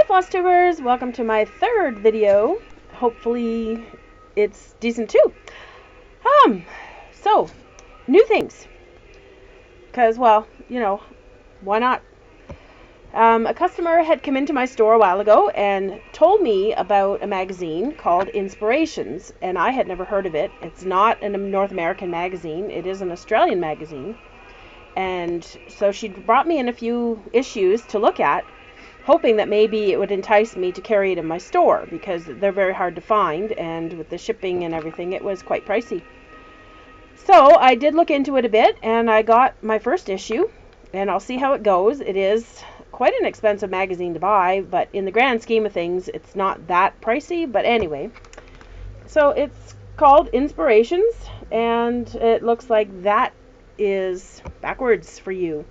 Floss Tubers, welcome to my third video. Hopefully it's decent too. So, new things. Because, well, you know, why not? A customer had come into my store a while ago and told me about a magazine called Inspirations, and I had never heard of it. It's not a North American magazine, it is an Australian magazine. And so she brought me in a few issues to look at, hoping that maybe it would entice me to carry it in my store, because they're very hard to find, and with the shipping and everything, it was quite pricey. So I did look into it a bit, and I got my first issue, and I'll see how it goes. It is quite an expensive magazine to buy, but in the grand scheme of things, it's not that pricey. But anyway, so it's called Inspirations, and it looks like that is backwards for you.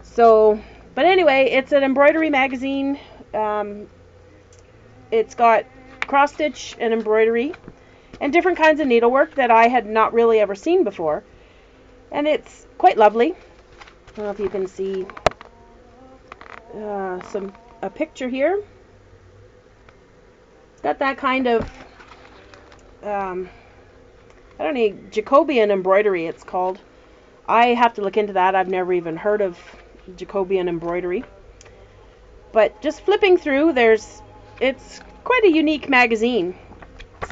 So, but anyway, it's an embroidery magazine. It's got cross stitch and embroidery and different kinds of needlework that I had not really ever seen before, and it's quite lovely. I don't know if you can see a picture here. It's got that kind of I don't know, Jacobean embroidery it's called. I have to look into that. I've never even heard of Jacobean embroidery. But just flipping through, it's quite a unique magazine.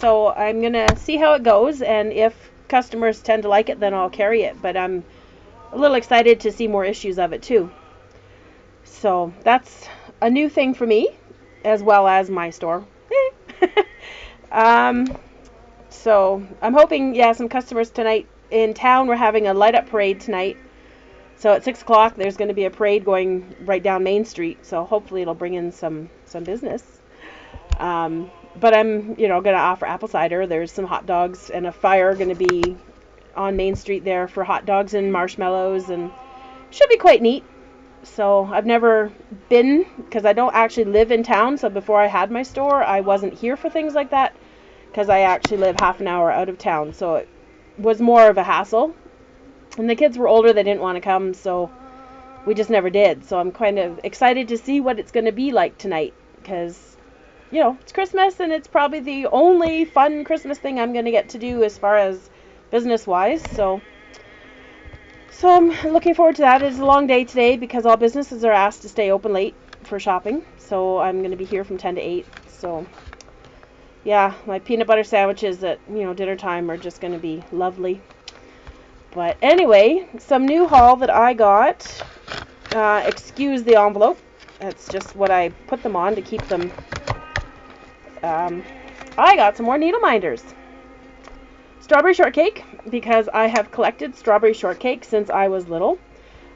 So I'm going to see how it goes, and if customers tend to like it, then I'll carry it. But I'm a little excited to see more issues of it too. So that's a new thing for me, as well as my store. So I'm hoping, some customers tonight in town. We're having a light up parade tonight. So at 6 o'clock, there's going to be a parade going right down Main Street. So hopefully it'll bring in some business. But I'm, going to offer apple cider. There's some hot dogs and a fire going to be on Main Street there for hot dogs and marshmallows, and should be quite neat. So I've never been, because I don't actually live in town. So before I had my store, I wasn't here for things like that, because I actually live half an hour out of town. So it was more of a hassle. And the kids were older, they didn't want to come, so we just never did. So I'm kind of excited to see what it's going to be like tonight, because, it's Christmas, and it's probably the only fun Christmas thing I'm going to get to do as far as business-wise. So I'm looking forward to that. It's a long day today, because all businesses are asked to stay open late for shopping. So I'm going to be here from 10 to 8. So, yeah, my peanut butter sandwiches at, dinner time are just going to be lovely. But anyway, some new haul that I got. Excuse the envelope. That's just what I put them on to keep them. I got some more needle minders. Strawberry shortcake, because I have collected strawberry shortcake since I was little.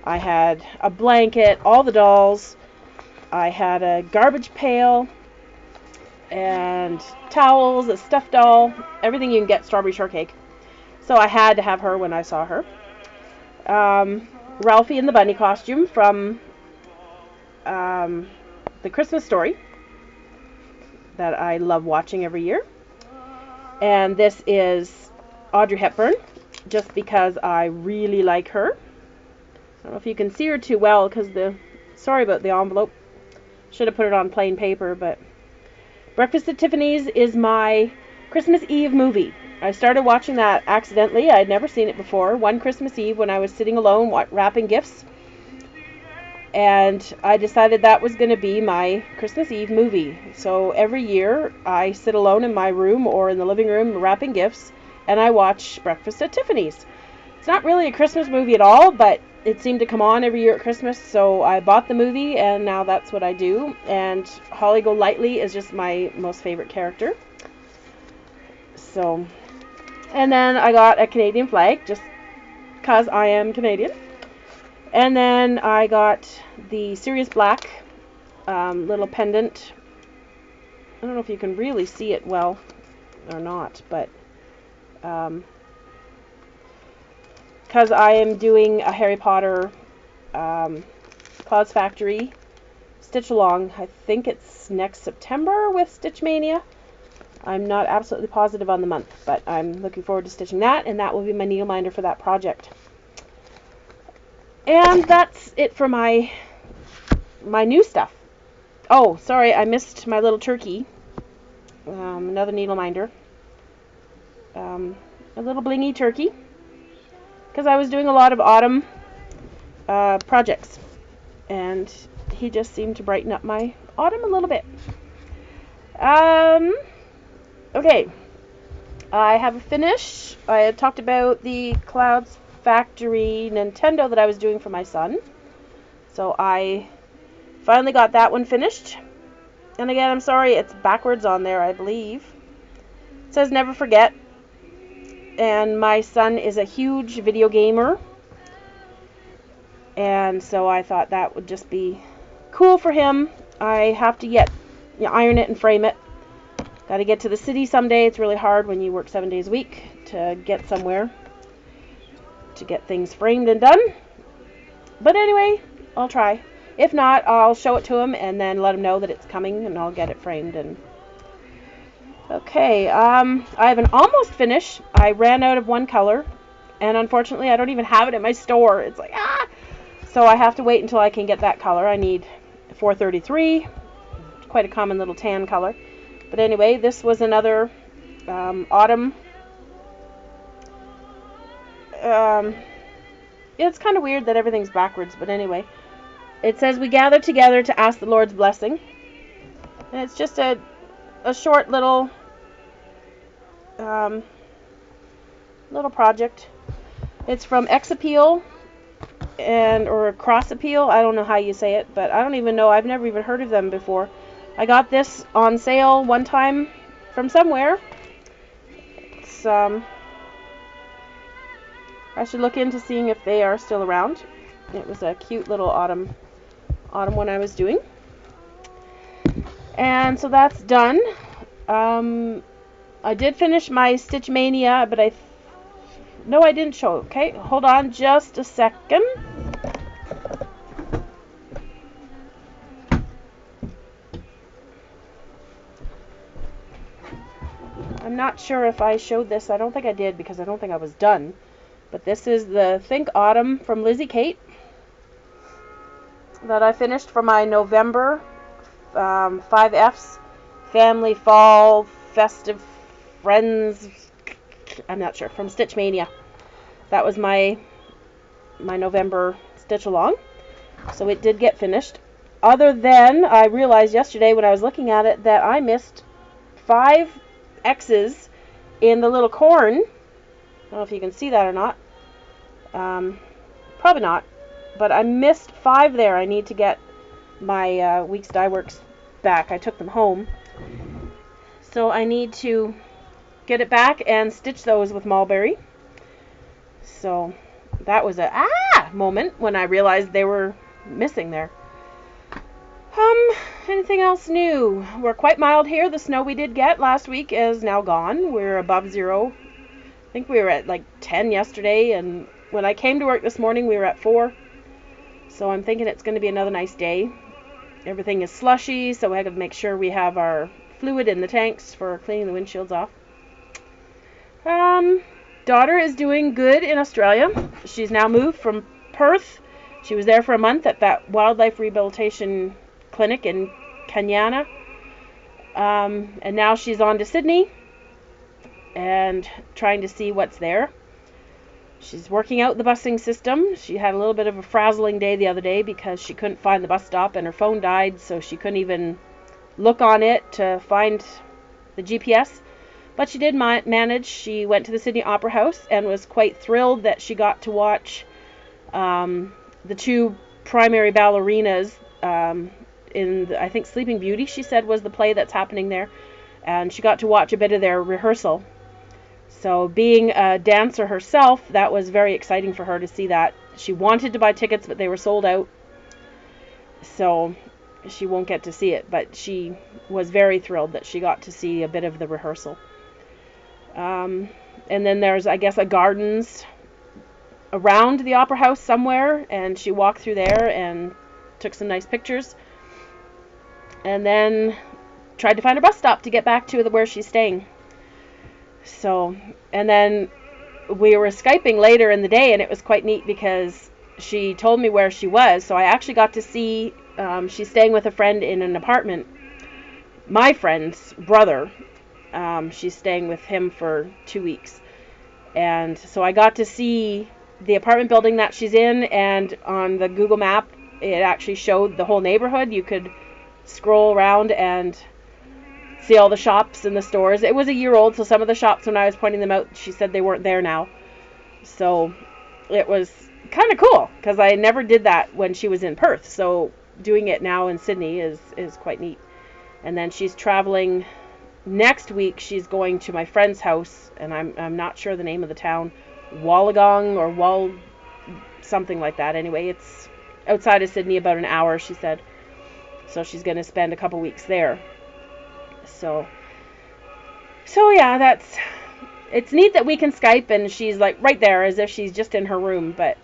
I had a blanket, all the dolls. I had a garbage pail and towels, a stuffed doll, everything you can get strawberry shortcake. So I had to have her when I saw her. Ralphie in the bunny costume from The Christmas Story that I love watching every year. And this is Audrey Hepburn, just because I really like her. I don't know if you can see her too well, because sorry about the envelope. Should have put it on plain paper, but Breakfast at Tiffany's is my Christmas Eve movie. I started watching that accidentally. I'd never seen it before. One Christmas Eve when I was sitting alone wrapping gifts. And I decided that was going to be my Christmas Eve movie. So every year I sit alone in my room or in the living room wrapping gifts, and I watch Breakfast at Tiffany's. It's not really a Christmas movie at all, but it seemed to come on every year at Christmas, so I bought the movie, and now that's what I do. And Holly Golightly is just my most favorite character. So, and then I got a Canadian flag, just because I am Canadian. And then I got the Sirius Black little pendant. I don't know if you can really see it well or not, but because I am doing a Harry Potter Clouds Factory stitch along. I think it's next September with Stitch Mania. I'm not absolutely positive on the month, but I'm looking forward to stitching that, and that will be my needle minder for that project. And that's it for my new stuff. Oh, sorry, I missed my little turkey. Another needle minder. A little Blini Turkey. Because I was doing a lot of autumn projects. And he just seemed to brighten up my autumn a little bit. Okay. I have a finish. I had talked about the Clouds Factory Nintendo that I was doing for my son. So I finally got that one finished. And again, I'm sorry, it's backwards on there, I believe. It says never forget. And my son is a huge video gamer. And so I thought that would just be cool for him. I have to iron it and frame it. Got to get to the city someday. It's really hard when you work 7 days a week to get somewhere to get things framed and done. But anyway, I'll try. If not, I'll show it to him and then let him know that it's coming, and I'll get it framed. And okay, I have an almost finish. I ran out of one color, and unfortunately, I don't even have it in my store. It's like, So I have to wait until I can get that color. I need 433, quite a common little tan color. But anyway, this was another autumn. It's kind of weird that everything's backwards, but anyway. It says we gather together to ask the Lord's blessing. And it's just a short little little project. It's from X Appeal or Cross Appeal. I don't know how you say it, but I don't even know. I've never even heard of them before. I got this on sale one time from somewhere. It's I should look into seeing if they are still around. It was a cute little autumn one I was doing. And so that's done. I did finish my Stitch Mania, but no, I didn't show. Okay, hold on just a second. I'm not sure if I showed this. I don't think I did because I don't think I was done. But this is the Think Autumn from Lizzie Kate that I finished for my November 5Fs Family Fall Festive Friends. I'm not sure, from Stitch Mania. That was my November stitch along. So it did get finished. Other than I realized yesterday when I was looking at it that I missed 5 X's in the little corn. I don't know if you can see that or not. Probably not. But I missed 5 there. I need to get my Weeks Dye Works back. I took them home. So I need to get it back and stitch those with mulberry. So that was a moment when I realized they were missing there. Anything else new? We're quite mild here. The snow we did get last week is now gone. We're above 0. I think we were at like 10 yesterday, and when I came to work this morning we were at 4. So I'm thinking it's going to be another nice day. Everything is slushy, so I have to make sure we have our fluid in the tanks for cleaning the windshields off. Daughter is doing good in Australia. She's now moved from Perth. She was there for a month at that wildlife rehabilitation clinic in Kenyana. And now she's on to Sydney and trying to see what's there. She's working out the busing system. She had a little bit of a frazzling day the other day because she couldn't find the bus stop and her phone died, so she couldn't even look on it to find the GPS. But she did manage. She went to the Sydney Opera House and was quite thrilled that she got to watch the 2 primary ballerinas in, I think, Sleeping Beauty, she said, was the play that's happening there. And she got to watch a bit of their rehearsal. So being a dancer herself, that was very exciting for her to see that. She wanted to buy tickets, but they were sold out. So she won't get to see it. But she was very thrilled that she got to see a bit of the rehearsal. And then there's, I guess, a gardens around the Opera House somewhere. And she walked through there and took some nice pictures. And then tried to find a bus stop to get back to where she's staying. So, and then we were Skyping later in the day, and it was quite neat because she told me where she was. So I actually got to see She's staying with a friend in an apartment. My friend's brother, she's staying with him for 2 weeks. And so I got to see the apartment building that she's in, and on the Google map, it actually showed the whole neighborhood. You could scroll around and see all the shops and the stores. It was a year old, so some of the shops, when I was pointing them out, she said they weren't there now. So it was kind of cool, because I never did that when she was in Perth. So doing it now in Sydney is quite neat. And then she's traveling next week. She's going to my friend's house, and I'm not sure the name of the town, Wollongong or something like that. Anyway, it's outside of Sydney, about an hour, she said. So she's going to spend a couple weeks there. So yeah, it's neat that we can Skype and she's like right there as if she's just in her room, but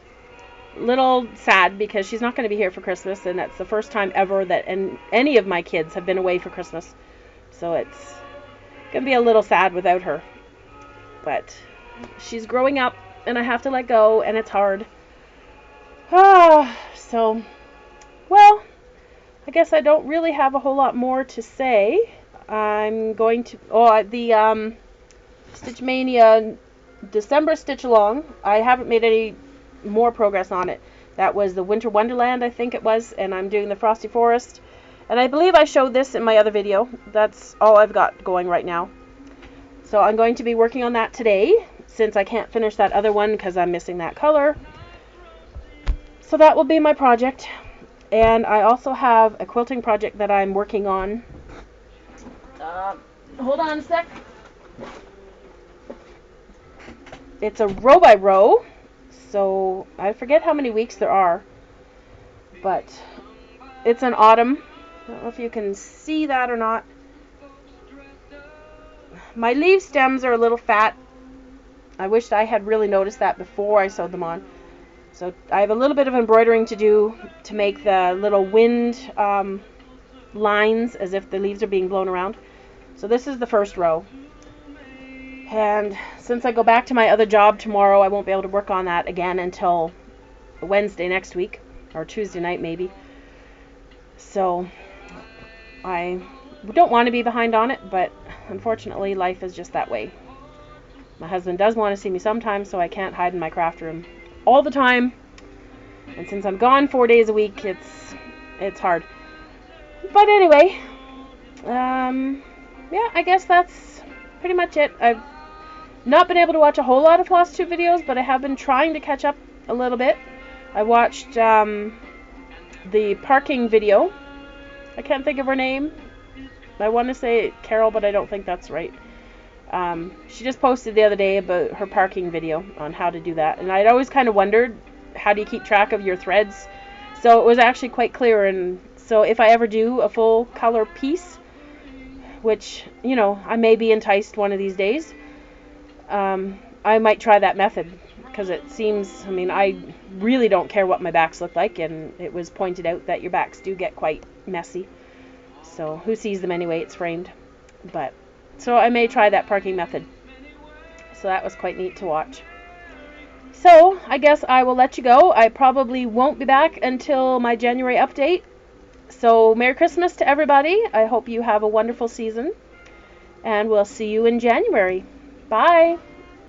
little sad because she's not going to be here for Christmas, and that's the first time ever that any of my kids have been away for Christmas. So it's going to be a little sad without her. But she's growing up and I have to let go, and it's hard. So, well, I guess I don't really have a whole lot more to say. I'm going to, the Stitch Mania December Stitch Along, I haven't made any more progress on it. That was the Winter Wonderland, I think it was, and I'm doing the Frosty Forest. And I believe I showed this in my other video. That's all I've got going right now. So I'm going to be working on that today, since I can't finish that other one because I'm missing that color. So that will be my project. And I also have a quilting project that I'm working on. Hold on a sec. It's a row by row, so I forget how many weeks there are, but it's an autumn. I don't know if you can see that or not. My leaf stems are a little fat. I wished I had really noticed that before I sewed them on. So I have a little bit of embroidering to do to make the little wind lines as if the leaves are being blown around. So this is the first row. And since I go back to my other job tomorrow, I won't be able to work on that again until Wednesday next week, or Tuesday night maybe. So I don't want to be behind on it, but unfortunately life is just that way. My husband does want to see me sometimes, so I can't hide in my craft room all the time. And since I'm gone 4 days a week, it's hard. But anyway, yeah, I guess that's pretty much it. I've not been able to watch a whole lot of Floss Tube videos, but I have been trying to catch up a little bit. I watched the parking video. I can't think of her name. I want to say Carol, but I don't think that's right. She just posted the other day about her parking video on how to do that. And I'd always kind of wondered, how do you keep track of your threads? So it was actually quite clear. And so if I ever do a full color piece, which, you know, I may be enticed one of these days, I might try that method. Because it seems, I mean, I really don't care what my backs look like. And it was pointed out that your backs do get quite messy. So who sees them anyway? It's framed. But so I may try that parking method. So that was quite neat to watch. So I guess I will let you go. I probably won't be back until my January update. So Merry Christmas to everybody. I hope you have a wonderful season. And we'll see you in January. Bye.